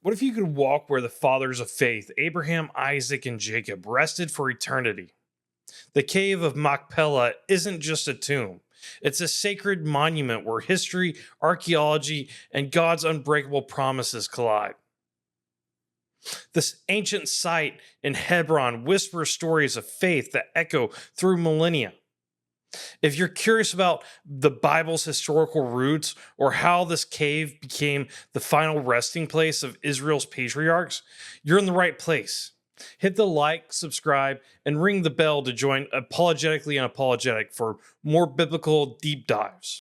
What if you could walk where the fathers of faith, Abraham, Isaac, and Jacob, rested for eternity? The Cave of Machpelah isn't just a tomb. It's a sacred monument where history, archaeology, and God's unbreakable promises collide. This ancient site in Hebron whispers stories of faith that echo through millennia. If you're curious about the Bible's historical roots or how this cave became the final resting place of Israel's patriarchs, you're in the right place. Hit the like, subscribe, and ring the bell to join Apologetically Unapologetic for more biblical deep dives.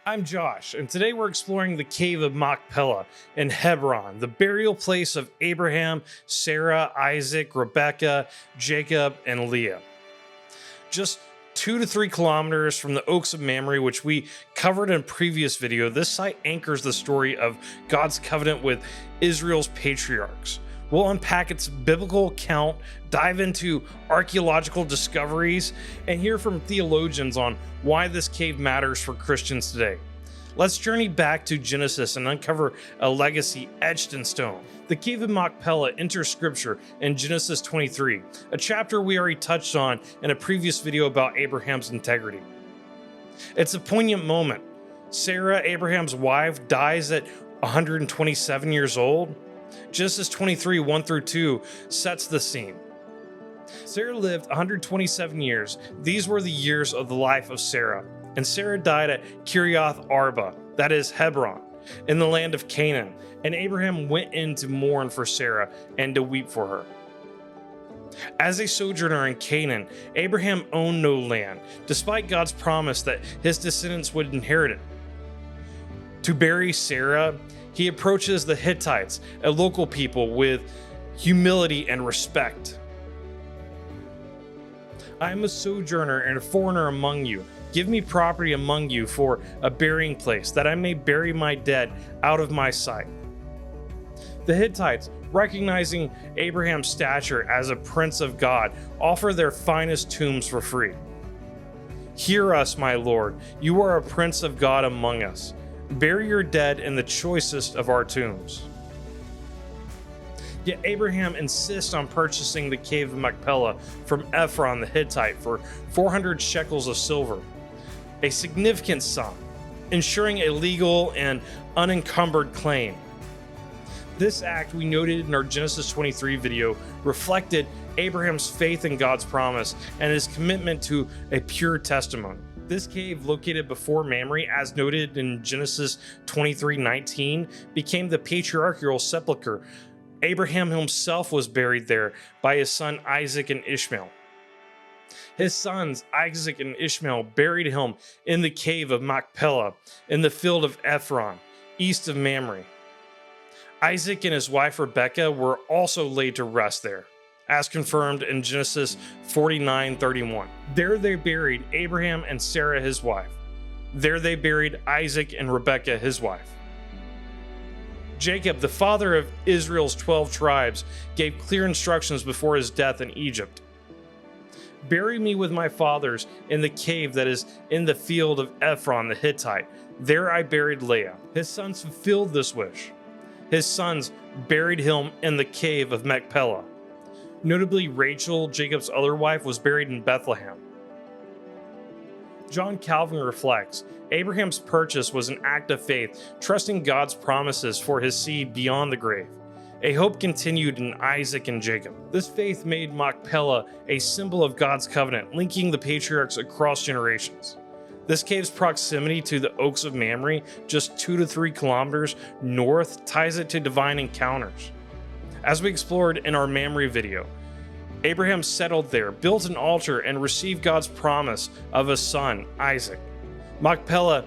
I'm Josh, and today we're exploring the Cave of Machpelah in Hebron, the burial place of Abraham, Sarah, Isaac, Rebecca, Jacob, and Leah. Just 2 to 3 kilometers from the Oaks of Mamre, which we covered in a previous video, this site anchors the story of God's covenant with Israel's patriarchs. We'll unpack its biblical account, dive into archaeological discoveries, and hear from theologians on why this cave matters for Christians today. Let's journey back to Genesis and uncover a legacy etched in stone. The Cave of Machpelah enters scripture in Genesis 23, a chapter we already touched on in a previous video about Abraham's integrity. It's a poignant moment. Sarah, Abraham's wife, dies at 127 years old. Genesis 23, 1 through 2 sets the scene. Sarah lived 127 years. These were the years of the life of Sarah. And Sarah died at Kiriath Arba, that is Hebron, in the land of Canaan. And Abraham went in to mourn for Sarah and to weep for her. As a sojourner in Canaan, Abraham owned no land, despite God's promise that his descendants would inherit it. To bury Sarah, he approaches the Hittites, a local people, with humility and respect. I am a sojourner and a foreigner among you. Give me property among you for a burying place, that I may bury my dead out of my sight. The Hittites, recognizing Abraham's stature as a prince of God, offer their finest tombs for free. Hear us, my Lord, you are a prince of God among us. Bury your dead in the choicest of our tombs. Yet Abraham insists on purchasing the Cave of Machpelah from Ephron the Hittite for 400 shekels of silver, a significant sum, ensuring a legal and unencumbered claim. This act, we noted in our Genesis 23 video, reflected Abraham's faith in God's promise and his commitment to a pure testimony. This cave, located before Mamre, as noted in Genesis 23:19, became the patriarchal sepulchre. Abraham himself was buried there by his son Isaac and Ishmael. His sons Isaac and Ishmael buried him in the Cave of Machpelah in the field of Ephron, east of Mamre. Isaac and his wife Rebecca were also laid to rest there, as confirmed in Genesis 49:31. There they buried Abraham and Sarah his wife. There they buried Isaac and Rebekah his wife. Jacob, the father of Israel's 12 tribes, gave clear instructions before his death in Egypt. Bury me with my fathers in the cave that is in the field of Ephron the Hittite. There I buried Leah. His sons fulfilled this wish. His sons buried him in the Cave of Machpelah. Notably, Rachel, Jacob's other wife, was buried in Bethlehem. John Calvin reflects, Abraham's purchase was an act of faith, trusting God's promises for his seed beyond the grave. A hope continued in Isaac and Jacob. This faith made Machpelah a symbol of God's covenant, linking the patriarchs across generations. This cave's proximity to the Oaks of Mamre, just 2 to 3 kilometers north, ties it to divine encounters. As we explored in our Mamre video, Abraham settled there, built an altar, and received God's promise of a son, Isaac. Machpelah,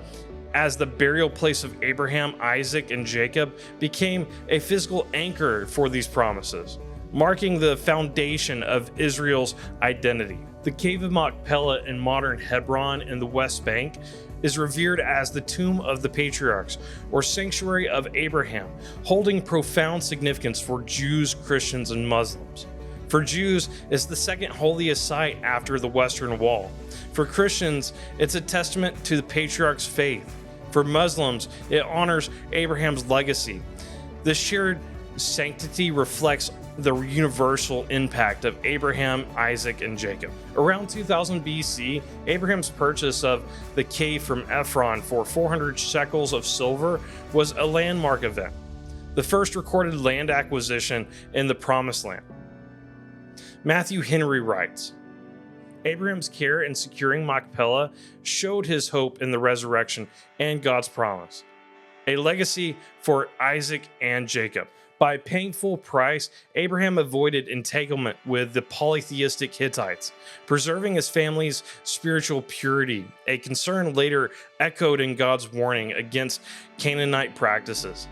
as the burial place of Abraham, Isaac, and Jacob, became a physical anchor for these promises. marking the foundation of Israel's identity. The Cave of Machpelah in modern Hebron in the West Bank is revered as the tomb of the Patriarchs, or sanctuary of Abraham, holding profound significance for Jews, Christians, and Muslims. For Jews, it's the second holiest site after the Western Wall. For Christians, it's a testament to the Patriarchs' faith. For Muslims, it honors Abraham's legacy. This shared sanctity reflects the universal impact of Abraham, Isaac, and Jacob. Around 2000 BC, Abraham's purchase of the cave from Ephron for 400 shekels of silver was a landmark event, the first recorded land acquisition in the Promised Land. Matthew Henry writes, Abraham's care in securing Machpelah showed his hope in the resurrection and God's promise, a legacy for Isaac and Jacob. By paying full price, Abraham avoided entanglement with the polytheistic Hittites, preserving his family's spiritual purity, a concern later echoed in God's warning against Canaanite practices.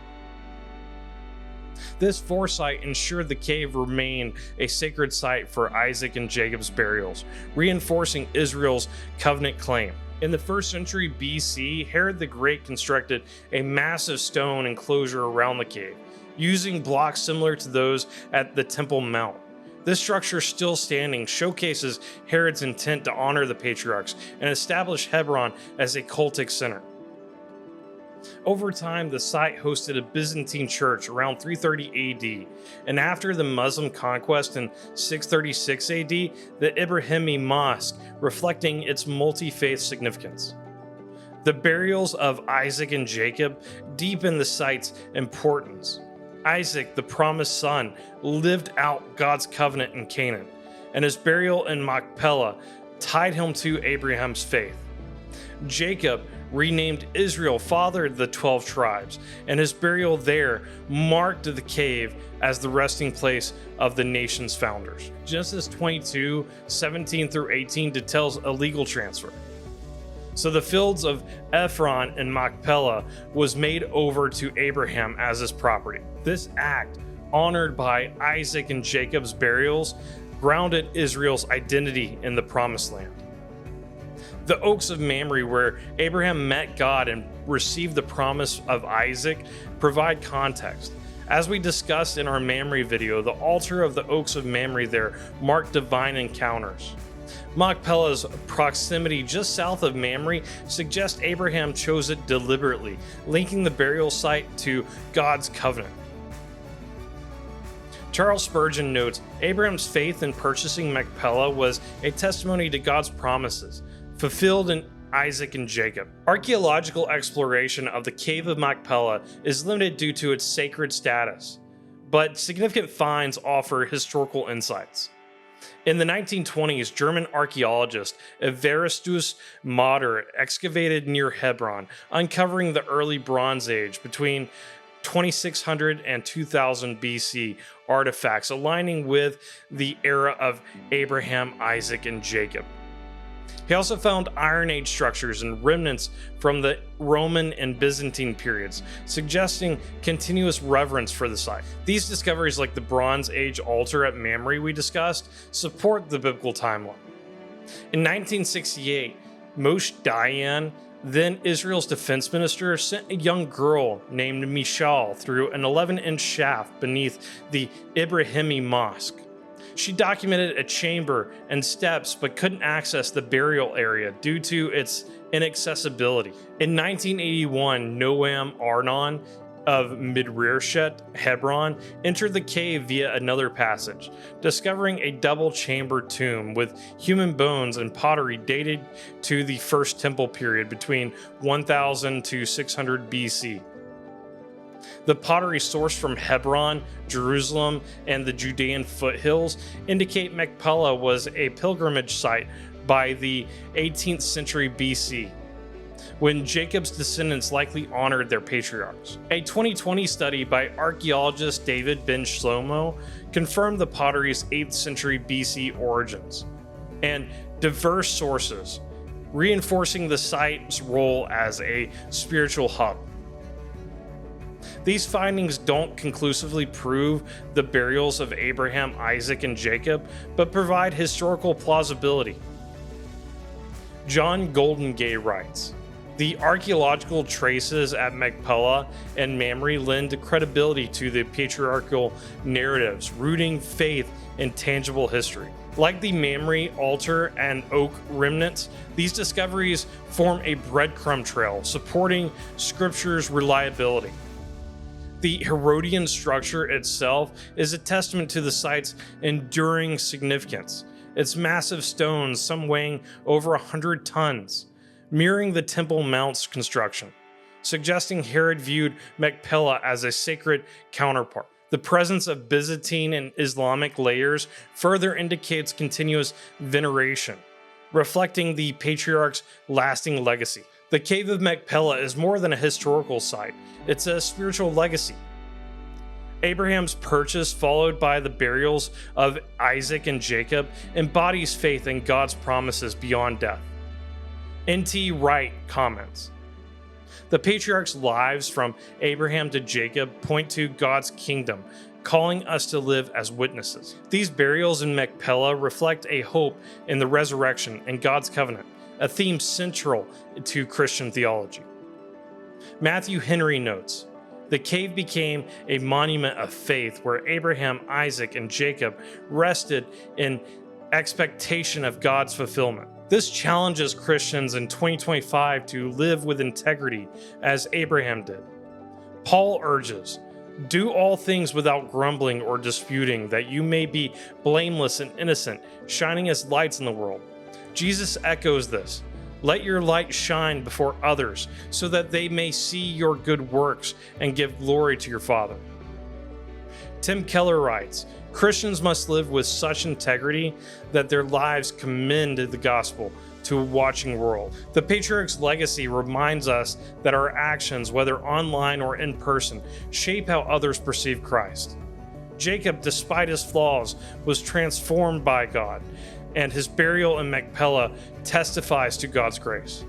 This foresight ensured the cave remained a sacred site for Isaac and Jacob's burials, reinforcing Israel's covenant claim. In the 1st century BC, Herod the Great constructed a massive stone enclosure around the cave, using blocks similar to those at the Temple Mount. This structure, still standing, showcases Herod's intent to honor the patriarchs and establish Hebron as a cultic center. Over time, the site hosted a Byzantine church around 330 AD, and after the Muslim conquest in 636 AD, the Ibrahimi Mosque, reflecting its multi-faith significance. The burials of Isaac and Jacob deepen the site's importance. Isaac, the promised son, lived out God's covenant in Canaan, and his burial in Machpelah tied him to Abraham's faith. Jacob, renamed Israel, fathered the 12 tribes, and his burial there marked the cave as the resting place of the nation's founders. Genesis 22, 17 through 18 details a legal transfer. So the fields of Ephron and Machpelah was made over to Abraham as his property. This act, honored by Isaac and Jacob's burials, grounded Israel's identity in the Promised Land. The Oaks of Mamre, where Abraham met God and received the promise of Isaac, provide context. As we discussed in our Mamre video, the altar of the Oaks of Mamre there marked divine encounters. Machpelah's proximity just south of Mamre suggests Abraham chose it deliberately, linking the burial site to God's covenant. Charles Spurgeon notes, Abraham's faith in purchasing Machpelah was a testimony to God's promises, fulfilled in Isaac and Jacob. Archaeological exploration of the Cave of Machpelah is limited due to its sacred status, but significant finds offer historical insights. In the 1920s, German archaeologist Evaristus Mader excavated near Hebron, uncovering the early Bronze Age between 2600 and 2000 BC artifacts aligning with the era of Abraham, Isaac, and Jacob. He also found Iron Age structures and remnants from the Roman and Byzantine periods, suggesting continuous reverence for the site. These discoveries, like the Bronze Age altar at Mamre we discussed, support the biblical timeline. In 1968, Moshe Dayan, then Israel's defense minister, sent a young girl named Michal through an 11-inch shaft beneath the Ibrahimi Mosque. She documented a chamber and steps but couldn't access the burial area due to its inaccessibility. In 1981, Noam Arnon of Midrershet, Hebron, entered the cave via another passage, discovering a double-chambered tomb with human bones and pottery dated to the First Temple period between 1000 to 600 BC. The pottery sourced from Hebron, Jerusalem, and the Judean foothills indicate Machpelah was a pilgrimage site by the 18th century BC, when Jacob's descendants likely honored their patriarchs. A 2020 study by archaeologist David Ben Shlomo confirmed the pottery's 8th century BC origins and diverse sources, reinforcing the site's role as a spiritual hub. These findings don't conclusively prove the burials of Abraham, Isaac, and Jacob, but provide historical plausibility. John Goldengay writes, "The archaeological traces at Machpelah and Mamre lend credibility to the patriarchal narratives, rooting faith in tangible history. Like the Mamre altar and oak remnants, these discoveries form a breadcrumb trail supporting Scripture's reliability. The Herodian structure itself is a testament to the site's enduring significance. Its massive stones, some weighing over 100 tons, mirroring the Temple Mount's construction, suggesting Herod viewed Machpelah as a sacred counterpart. The presence of Byzantine and Islamic layers further indicates continuous veneration, reflecting the Patriarchs' lasting legacy. The Cave of Machpelah is more than a historical site, it's a spiritual legacy. Abraham's purchase, followed by the burials of Isaac and Jacob, embodies faith in God's promises beyond death." N.T. Wright comments, "The patriarchs' lives from Abraham to Jacob point to God's kingdom, calling us to live as witnesses. These burials in Machpelah reflect a hope in the resurrection and God's covenant, a theme central to Christian theology." Matthew Henry notes, "The cave became a monument of faith where Abraham, Isaac, and Jacob rested in expectation of God's fulfillment. This challenges Christians in 2025 to live with integrity as Abraham did. Paul urges, 'Do all things without grumbling or disputing, that you may be blameless and innocent, shining as lights in the world.' Jesus echoes this, 'Let your light shine before others, so that they may see your good works and give glory to your Father.'" Tim Keller writes, "Christians must live with such integrity that their lives commend the gospel to a watching world." The Patriarch's legacy reminds us that our actions, whether online or in person, shape how others perceive Christ. Jacob, despite his flaws, was transformed by God, and his burial in Machpelah testifies to God's grace.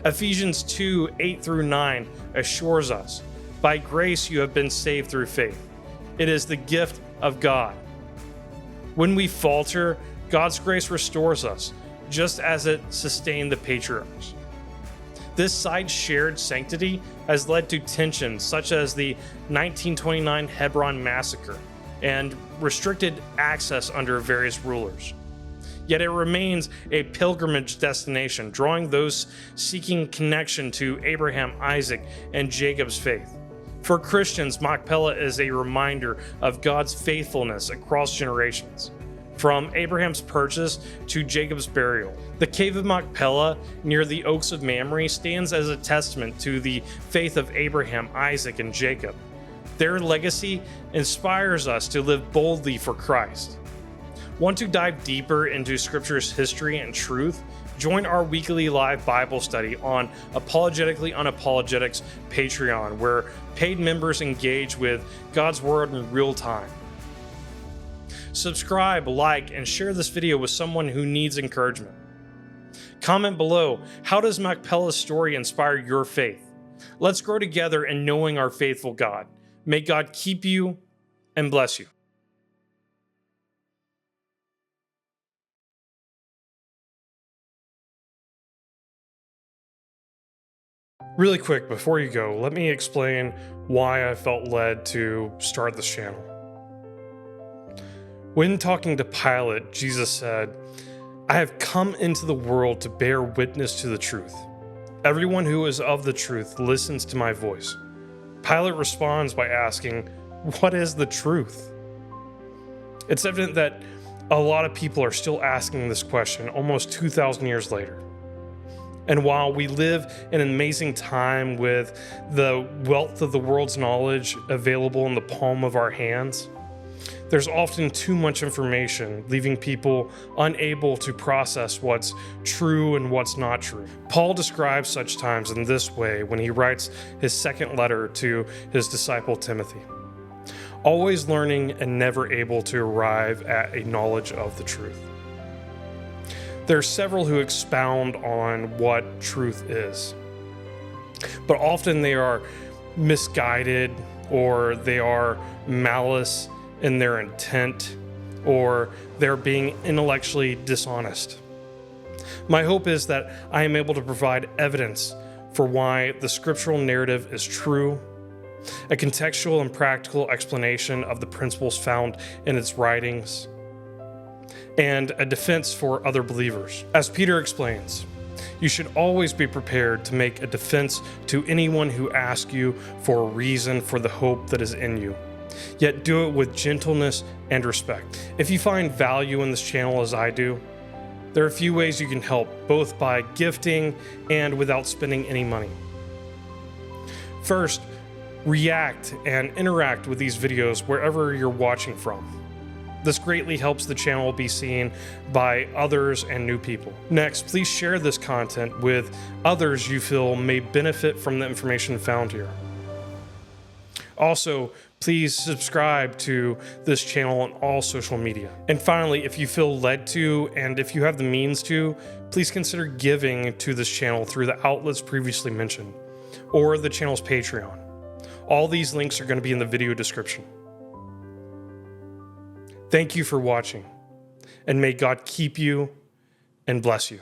Ephesians 2:8-9 assures us, "By grace you have been saved through faith. It is the gift of God." When we falter, God's grace restores us, just as it sustained the patriarchs. This site's shared sanctity has led to tensions such as the 1929 Hebron massacre and restricted access under various rulers. Yet it remains a pilgrimage destination, drawing those seeking connection to Abraham, Isaac, and Jacob's faith. For Christians, Machpelah is a reminder of God's faithfulness across generations, from Abraham's purchase to Jacob's burial. The Cave of Machpelah near the Oaks of Mamre stands as a testament to the faith of Abraham, Isaac, and Jacob. Their legacy inspires us to live boldly for Christ. Want to dive deeper into Scripture's history and truth? Join our weekly live Bible study on Apologetically Unapologetic's Patreon, where paid members engage with God's Word in real time. Subscribe, like, and share this video with someone who needs encouragement. Comment below, how does Machpelah's story inspire your faith? Let's grow together in knowing our faithful God. May God keep you and bless you. Really quick, before you go, let me explain why I felt led to start this channel. When talking to Pilate, Jesus said, "I have come into the world to bear witness to the truth. Everyone who is of the truth listens to my voice." Pilate responds by asking, "What is the truth?" It's evident that a lot of people are still asking this question almost 2,000 years later. And while we live in an amazing time with the wealth of the world's knowledge available in the palm of our hands, there's often too much information, leaving people unable to process what's true and what's not true. Paul describes such times in this way when he writes his second letter to his disciple Timothy: "Always learning and never able to arrive at a knowledge of the truth." There are several who expound on what truth is, but often they are misguided, or they are malice in their intent, or they're being intellectually dishonest. My hope is that I am able to provide evidence for why the scriptural narrative is true, a contextual and practical explanation of the principles found in its writings, and a defense for other believers. As Peter explains, you should always be prepared to make a defense to anyone who asks you for a reason for the hope that is in you, yet do it with gentleness and respect. If you find value in this channel as I do, there are a few ways you can help, both by gifting and without spending any money. First, react and interact with these videos wherever you're watching from. This greatly helps the channel be seen by others and new people. Next, please share this content with others you feel may benefit from the information found here. Also, please subscribe to this channel on all social media. And finally, if you feel led to, and if you have the means to, please consider giving to this channel through the outlets previously mentioned, or the channel's Patreon. All these links are going to be in the video description. Thank you for watching, and may God keep you and bless you.